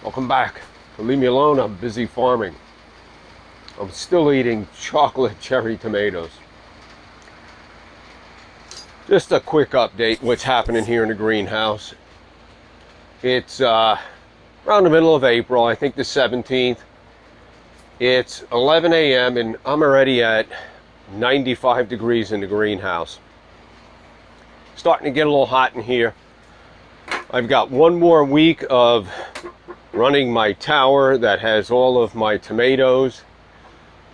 Welcome back. Leave me alone, I'm busy farming. I'm still eating chocolate cherry tomatoes. Just a quick update what's happening here in the greenhouse. It's around the middle of April, I think the 17th. It's 11 a.m. and I'm already at 95 degrees in the greenhouse. Starting to get a little hot in here. I've got one more week of running my tower that has all of my tomatoes.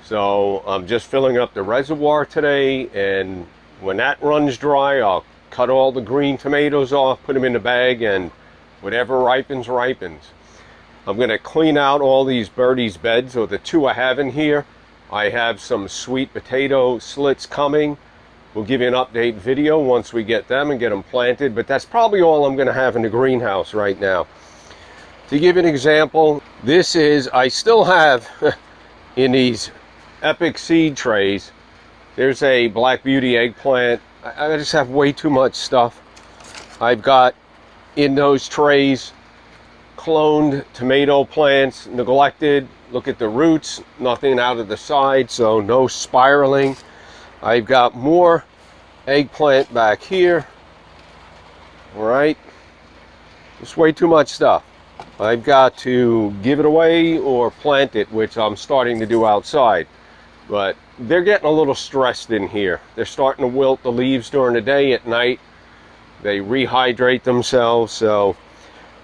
So I'm just filling up the reservoir today, and when that runs dry, I'll cut all the green tomatoes off, put them in the bag, and whatever ripens, ripens. I'm going to clean out all these birdies beds, or the two I have in here. I have some sweet potato slits coming. We'll give you an update video once we get them and get them planted, but that's probably all I'm going to have in the greenhouse right now. To give you an example, this is, I still have in these epic seed trays, there's a Black Beauty eggplant. I just have way too much stuff. I've got in those trays cloned tomato plants, neglected. Look at the roots, nothing out of the side, so no spiraling. I've got more eggplant back here. All right, just way too much stuff. I've got to give it away or plant it, which I'm starting to do outside. But they're getting a little stressed in here. They're starting to wilt the leaves during the day. At night, they rehydrate themselves. So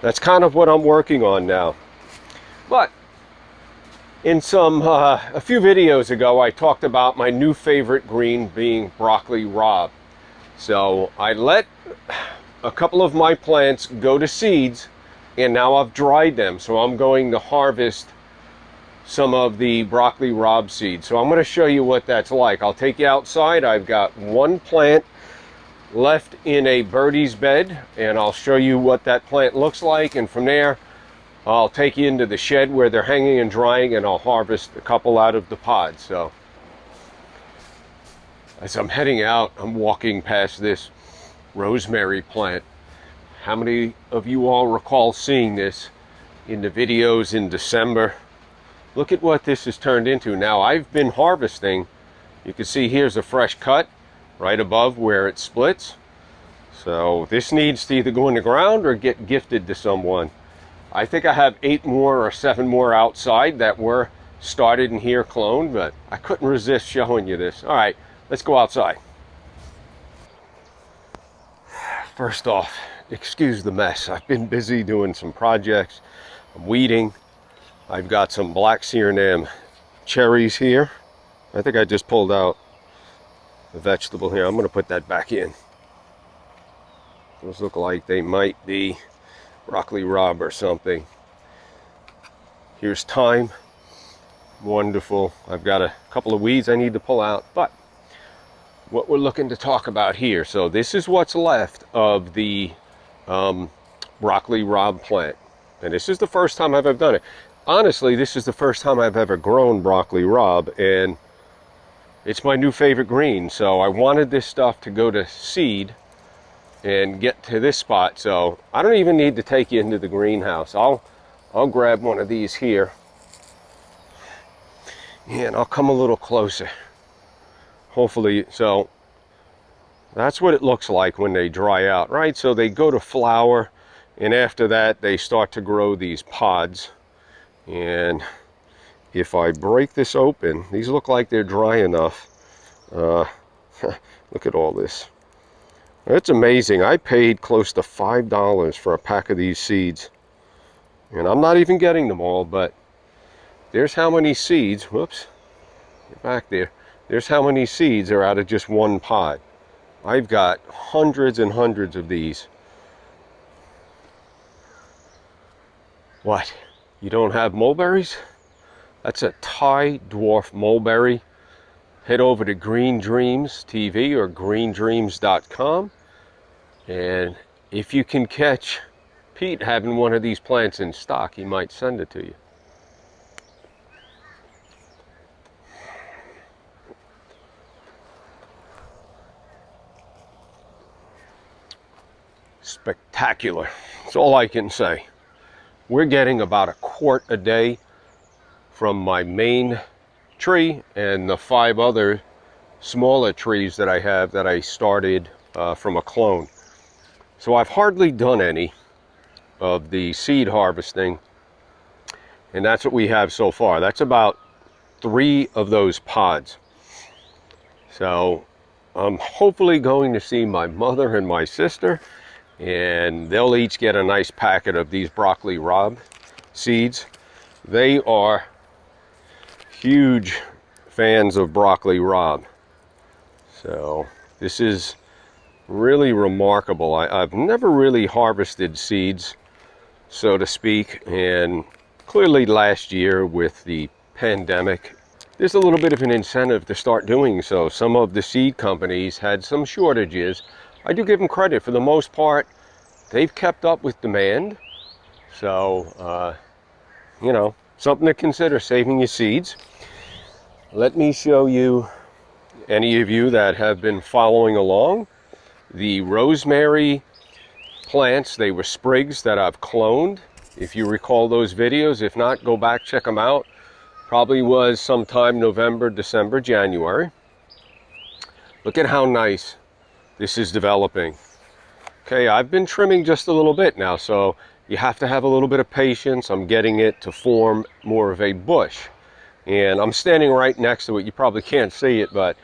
that's kind of what I'm working on now. But in a few videos ago, I talked about my new favorite green being Broccoli Raab. So I let a couple of my plants go to seeds, and now I've dried them. So I'm going to harvest some of the Broccoli Raab seeds. So I'm going to show you what that's like. I'll take you outside. I've got one plant left in a birdie's bed, and I'll show you what that plant looks like. And from there, I'll take you into the shed where they're hanging and drying, and I'll harvest a couple out of the pods. So as I'm heading out, I'm walking past this rosemary plant. How many of you all recall seeing this in the videos in December? Look at what this has turned into. Now I've been harvesting. You can see here's a fresh cut right above where it splits. So this needs to either go in the ground or get gifted to someone. I think I have 8 more or 7 more outside that were started in here cloned, but I couldn't resist showing you this. All right, let's go outside. First off, excuse the mess. I've been busy doing some projects. I'm weeding. I've got some black Suriname cherries here. I think I just pulled out a vegetable here. I'm going to put that back in. Those look like they might be Broccoli Raab or something. Here's thyme. Wonderful. I've got a couple of weeds I need to pull out, but what we're looking to talk about here. So this is what's left of the Broccoli Raab plant. And this is the first time I've ever done it. Honestly, this is the first time I've ever grown Broccoli Raab, and it's my new favorite green. So I wanted this stuff to go to seed and get to this spot. So I don't even need to take you into the greenhouse. I'll grab one of these here, and I'll come a little closer. Hopefully, so that's what it looks like when they dry out, right? So they go to flower, and after that they start to grow these pods. And if I break this open, these look like they're dry enough. Look at all this. It's amazing. I paid close to $5 for a pack of these seeds, and I'm not even getting them all, but there's how many seeds. Whoops, get back there. There's how many seeds are out of just one pod. I've got hundreds and hundreds of these. What? You don't have mulberries? That's a Thai dwarf mulberry. Head over to Green Dreams TV or greendreams.com. And if you can catch Pete having one of these plants in stock, he might send it to you. Spectacular. That's all I can say. we're getting about a quart a day from my main tree and the 5 other smaller trees that I have that I started from a clone. So I've hardly done any of the seed harvesting, and that's what we have so far. That's about 3 of those pods. So I'm hopefully going to see my mother and my sister, and they'll each get a nice packet of these Broccoli Raab seeds. They are huge fans of Broccoli Raab. So this is really remarkable. I've never really harvested seeds, so to speak, and clearly last year with the pandemic, there's a little bit of an incentive to start doing so. Some of the seed companies had some shortages. I do give them credit. For the most part, they've kept up with demand. So, you know, something to consider, saving your seeds. Let me show you, any of you that have been following along, the rosemary plants. They were sprigs that I've cloned. If you recall those videos, if not, go back, check them out. Probably was sometime November, December, January. Look at how nice this is developing. Okay, I've been trimming just a little bit now, so you have to have a little bit of patience. I'm getting it to form more of a bush. And I'm standing right next to it. You probably can't see it, but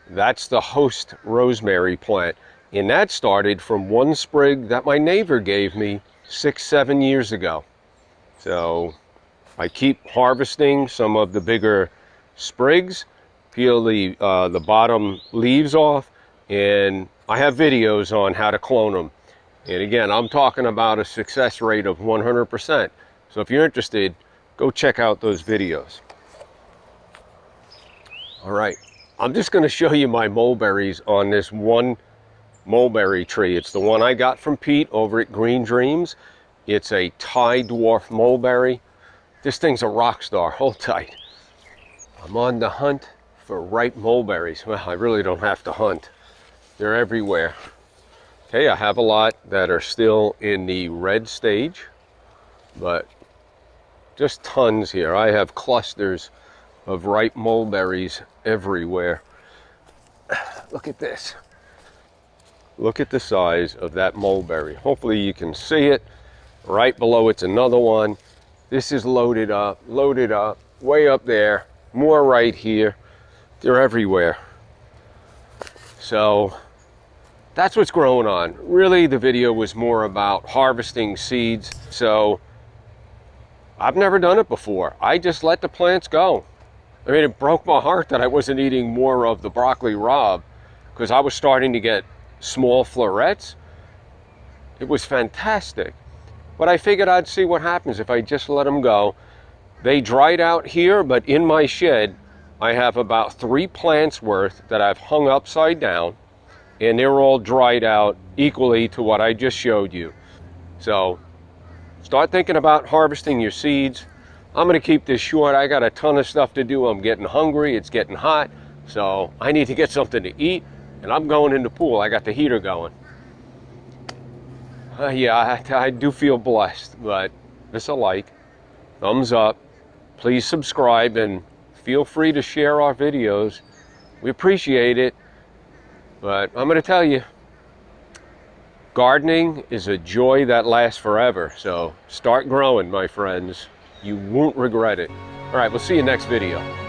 that's the host rosemary plant. And that started from one sprig that my neighbor gave me 6-7 years ago. So I keep harvesting some of the bigger sprigs, peel the bottom leaves off, and I have videos on how to clone them. And again, I'm talking about a success rate of 100%. So if you're interested, go check out those videos. All right, I'm just going to show you my mulberries on this one mulberry tree. It's the one I got from Pete over at Green Dreams. It's a Thai dwarf mulberry. This thing's a rock star. Hold tight. I'm on the hunt for ripe mulberries. Well, I really don't have to hunt. They're everywhere. Okay, I have a lot that are still in the red stage, but just tons here. I have clusters of ripe mulberries everywhere. Look at this. Look at the size of that mulberry. Hopefully you can see it. Right below it's another one. This is loaded up, way up there, more right here. They're everywhere. So that's what's growing on. Really, the video was more about harvesting seeds. So I've never done it before. I just let the plants go. I mean, it broke my heart that I wasn't eating more of the Broccoli Raab because I was starting to get small florets. It was fantastic. But I figured I'd see what happens if I just let them go. They dried out here, but in my shed, I have about 3 plants worth that I've hung upside down, and they're all dried out equally to what I just showed you. So start thinking about harvesting your seeds. I'm going to keep this short. I got a ton of stuff to do. I'm getting hungry. It's getting hot. So I need to get something to eat, and I'm going in the pool. I got the heater going. Yeah, I do feel blessed, but this a like, thumbs up, please subscribe, and feel free to share our videos. We appreciate it, but I'm going to tell you, gardening is a joy that lasts forever, so start growing, my friends. You won't regret it. All right, we'll see you next video.